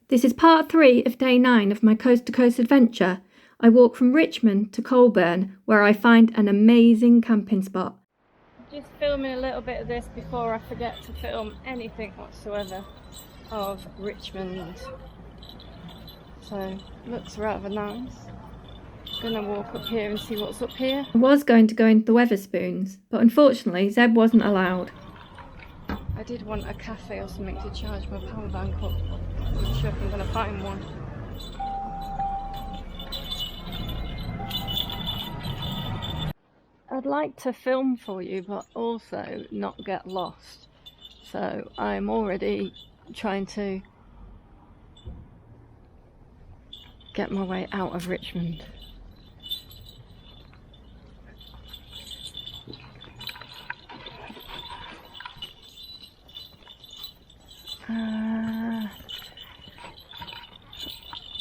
This is part 3 of day 9 of my coast-to-coast adventure. I walk from Richmond to Colburn, where I find an amazing camping spot. Just filming a little bit of this before I forget to film anything whatsoever of Richmond. So, looks rather nice. Gonna walk up here and see what's up here. I was going to go into the Wetherspoons, but unfortunately Zeb wasn't allowed. I did want a cafe or something to charge my power bank up. I'm not sure if I'm going to find one. I'd like to film for you, but also not get lost. So I'm already trying to get my way out of Richmond.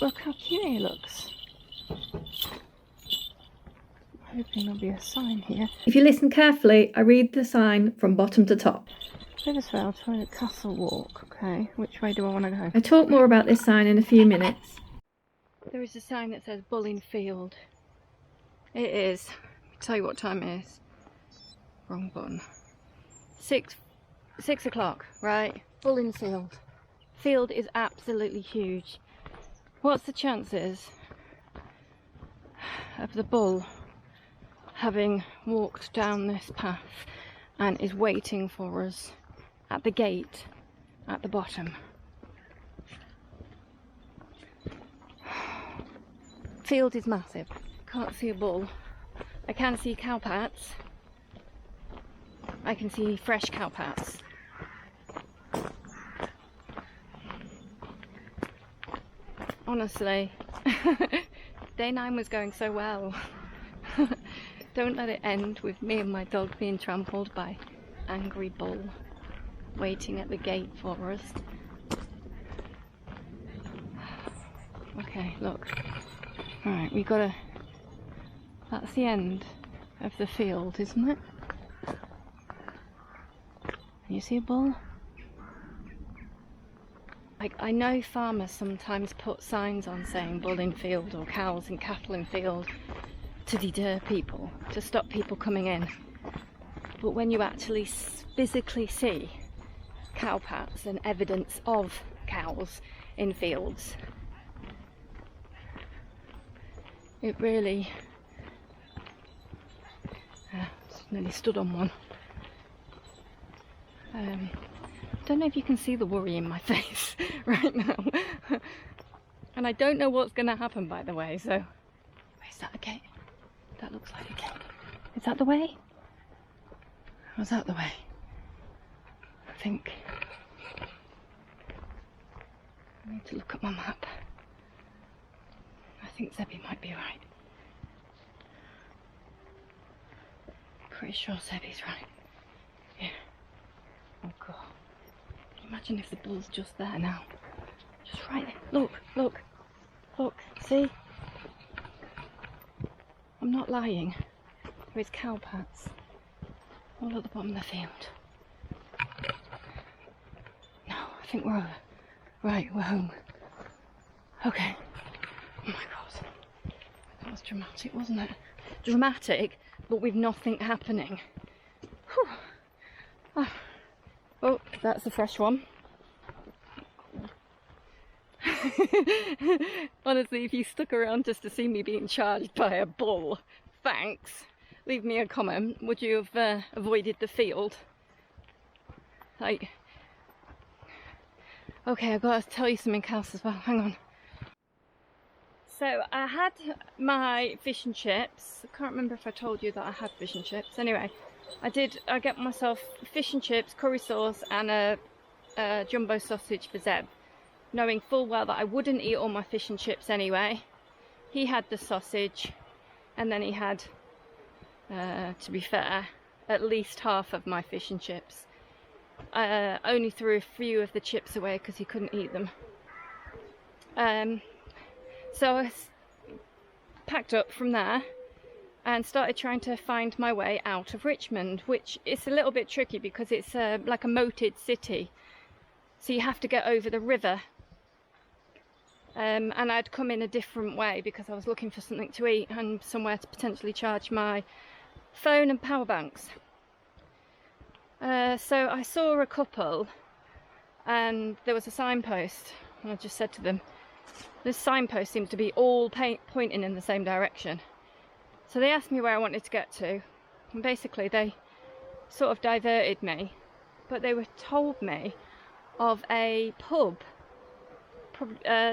Look how cute he looks. I'm hoping there'll be a sign here. If you listen carefully, I read the sign from bottom to top. Riversvale Toilet Castle Walk. Okay, which way do I want to go? I'll talk more about this sign in a few minutes. There is a sign that says Bullingfield. It is. I'll tell you what time it is. Wrong button. 6 o'clock, right? Bullingfield. Field is absolutely huge. What's the chances of the bull having walked down this path and is waiting for us at the gate at the bottom? Field is massive. Can't see a bull. I can see cowpats. I can see fresh cowpats. Honestly, day 9 was going so well. Don't let it end with me and my dog being trampled by angry bull waiting at the gate for us. Okay, look. Alright, we gotta... That's the end of the field, isn't it? Can you see a bull? Like, I know farmers sometimes put signs on saying bull in field or cows and cattle in field to deter people, to stop people coming in. But when you actually physically see cowpats and evidence of cows in fields, it really... nearly stood on one. Don't know if you can see the worry in my face right now. And I don't know what's going to happen, by the way, so... Wait, is that a gate? That looks like a gate. Is that the way? Or is that the way? I think... I need to look at my map. I think Zebby might be right. Pretty sure Zebby's right. Yeah. Oh god. Imagine if the bull's just there now. Just right there. Look, look, look, see? I'm not lying. There is cowpats all at the bottom of the field. No, I think we're over. Right, we're home. Okay. Oh my god. That was dramatic, wasn't it? Dramatic, but with nothing happening. Whew. Oh. Oh, that's a fresh one. Honestly, if you stuck around just to see me being charged by a bull, thanks. Leave me a comment. Would you have avoided the field? Like, okay, I've got to tell you something else as well. Hang on. So I had my fish and chips. I can't remember if I told you that I had fish and chips. Anyway, I get myself fish and chips, curry sauce and a jumbo sausage for Zeb, knowing full well that I wouldn't eat all my fish and chips anyway. He had the sausage, and then he had, to be fair, at least half of my fish and chips. Only threw a few of the chips away because he couldn't eat them. So I packed up from there and started trying to find my way out of Richmond, which is a little bit tricky because it's like a moated city. So you have to get over the river and I'd come in a different way because I was looking for something to eat and somewhere to potentially charge my phone and power banks. So I saw a couple and there was a signpost, and I just said to them, this signpost seems to be all pointing in the same direction. So they asked me where I wanted to get to, and basically they sort of diverted me, but they told me of a pub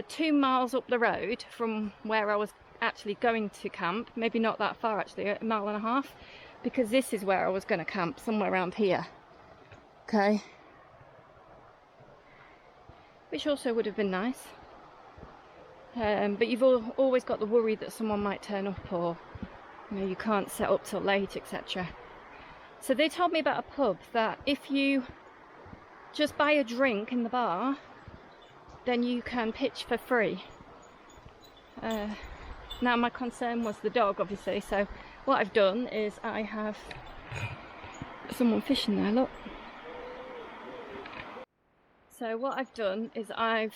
2 miles up the road from where I was actually going to camp. Maybe not that far actually, 1.5 miles, because this is where I was going to camp, somewhere around here. Okay, which also would have been nice, but you've always got the worry that someone might turn up, or you know, you can't set up till late, etc. So they told me about a pub that if you just buy a drink in the bar, then you can pitch for free. Now my concern was the dog, obviously, so what I've done is I have someone fishing there, look. So what I've done is I've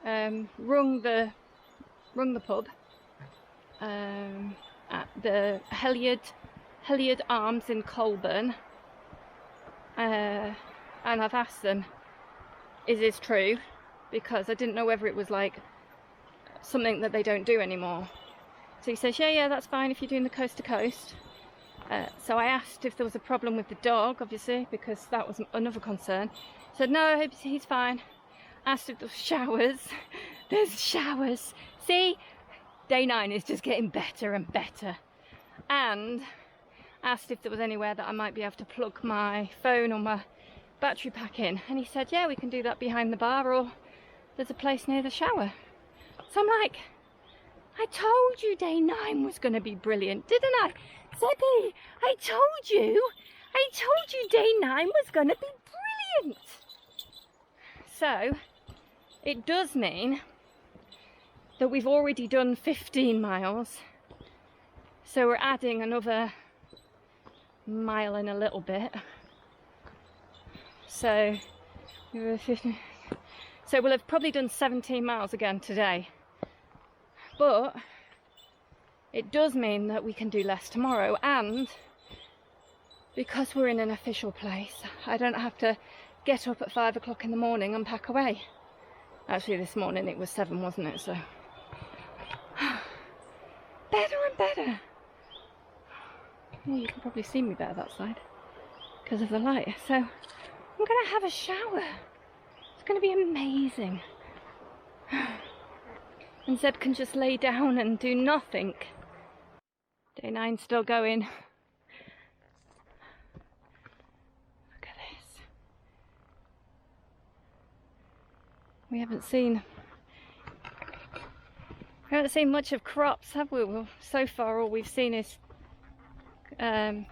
rung the pub at the Heliard Arms in Colburn, and I've asked them, is this true? Because I didn't know whether it was like something that they don't do anymore. So he says, yeah, that's fine if you're doing the coast to coast. So I asked if there was a problem with the dog, obviously, because that was another concern. He said, no, he's fine. Asked if there was showers. There's showers. See, day 9 is just getting better and better. And asked if there was anywhere that I might be able to plug my phone or my battery pack in. And he said, yeah, we can do that behind the bar, or there's a place near the shower. So I'm like, I told you day 9 was going to be brilliant, didn't I? Zebby, I told you day 9 was going to be brilliant. So it does mean that we've already done 15 miles. So we're adding another mile and a little bit. So we'll have probably done 17 miles again today. But it does mean that we can do less tomorrow, and because we're in an official place, I don't have to get up at 5 o'clock in the morning and pack away. Actually, this morning it was 7, wasn't it? So better and better. Yeah, you can probably see me better that side because of the light. So I'm gonna have a shower. It's gonna be amazing. And Zeb can just lay down and do nothing. Day 9's still going. Look at this. We haven't seen much of crops, have we? Well, so far all we've seen is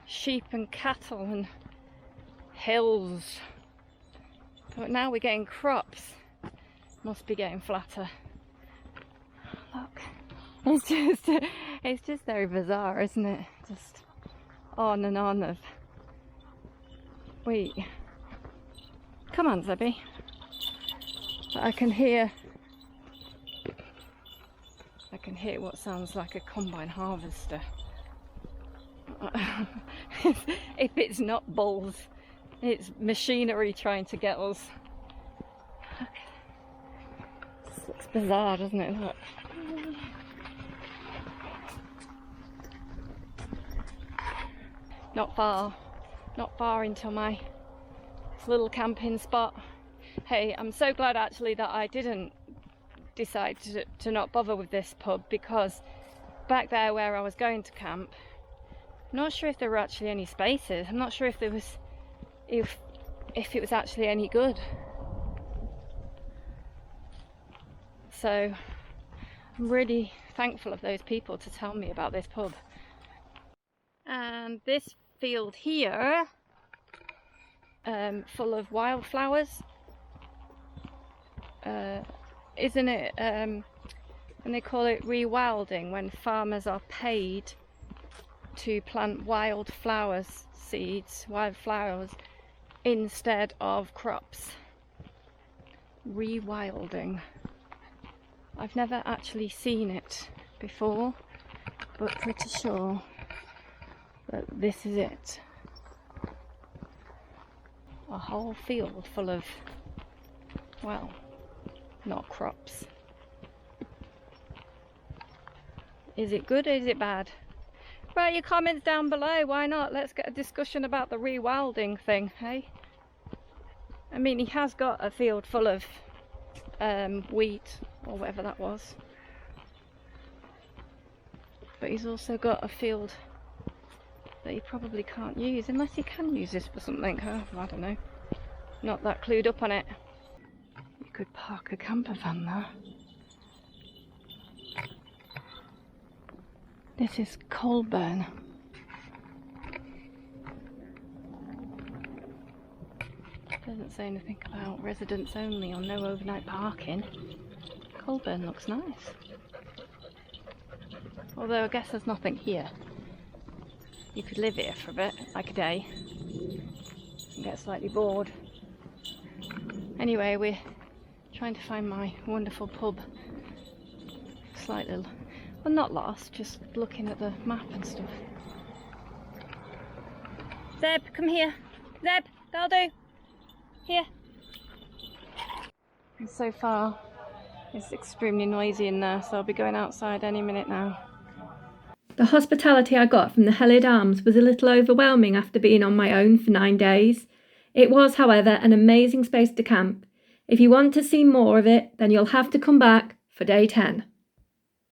sheep and cattle and hills. But now we're getting crops. Must be getting flatter. Look, it's just very bizarre, isn't it? Just on and on of. Wait, come on, Zebby. I can hear what sounds like a combine harvester. If it's not bulls, it's machinery trying to get us. Look. This looks bizarre, doesn't it? Look. Not far into my little camping spot. Hey, I'm so glad actually that I didn't decide to not bother with this pub, because back there where I was going to camp, I'm not sure if there were actually any spaces. I'm not sure if there was, if it was actually any good. So I'm really thankful of those people to tell me about this pub. And this field here, full of wildflowers, isn't it? And they call it rewilding, when farmers are paid to plant wildflowers seeds, wildflowers, instead of crops. Rewilding. I've never actually seen it before, but pretty sure that this is it. A whole field full of, well, not crops. Is it good or is it bad? Write your comments down below, why not? Let's get a discussion about the rewilding thing, hey? I mean, he has got a field full of wheat or whatever that was, but he's also got a field that he probably can't use, unless he can use this for something. I don't know, not that clued up on it. You could park a camper van there. This is Colburn. Doesn't say anything about residents only or no overnight parking. Colburn looks nice. Although I guess there's nothing here. You could live here for a bit, like a day, and get slightly bored. Anyway, we're trying to find my wonderful pub. Slight little, well, not lost, just looking at the map and stuff. Zeb, come here. Zeb, that'll do. Here. And so far it's extremely noisy in there, so I'll be going outside any minute now. The hospitality I got from the Hellid Arms was a little overwhelming after being on my own for 9 days. It was, however, an amazing space to camp. If you want to see more of it, then you'll have to come back for day 10.